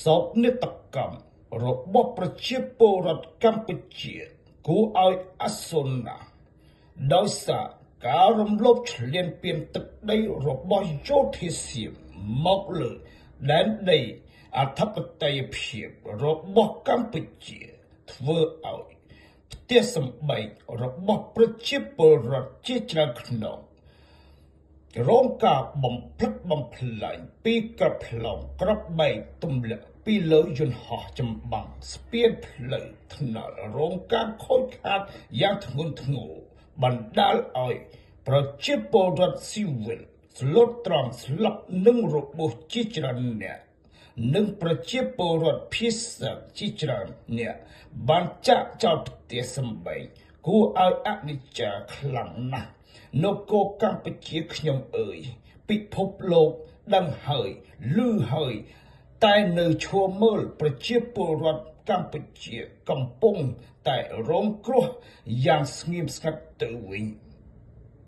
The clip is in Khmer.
សោកនាដកម្មរបស់ប្រជាពលរដ្ឋកម្ពុជាគួរឲ្យអាសូរណាស់ដោយសារការរំលោភឈ្លានពានទឹកដីរបស់យោធាសៀមមកលើដែនដីអធិបតេយ្យភាពរបស់កម្ពុជាធ្វើឲ្យផ្ទះសម្បែងរបស់ប្រជាពលរដ្ឋជាច្រើនខ្នងរងការបំផ្លិចបំផ្លាញពីក្រផ្លងក្របបែកទម្លាក់ពីលើយន្តហោះចម្បាំងស្ពានផ្លូវថ្នល់រងការខូចខាតយ៉ាងធ្ងន់ធ្ងរបណ្ដាលឲ្យប្រជាពលរដ្ឋស៊ីវិលស្លូតត្រង់ស្លាប់និងរបួសជាច្រើនអ្នកនិងប្រជាពលរដ្ឋភាសាជាច្រើនអ្នកបានចាក់ចោលផ្ទះសម្បែងគួរឲ្យអនិច្ចាខ្លាំងណាស់នគរកម្ពុជាខ្ញុំអើយពិភពលោកដឹងហើយឮហើយតែនៅឈរមើលប្រជាពលរដ្ឋកម្ពុជាកំពុងតែរងគ្រោះយ៉ាងស្ងៀមស្ងាត់ទៅវិញ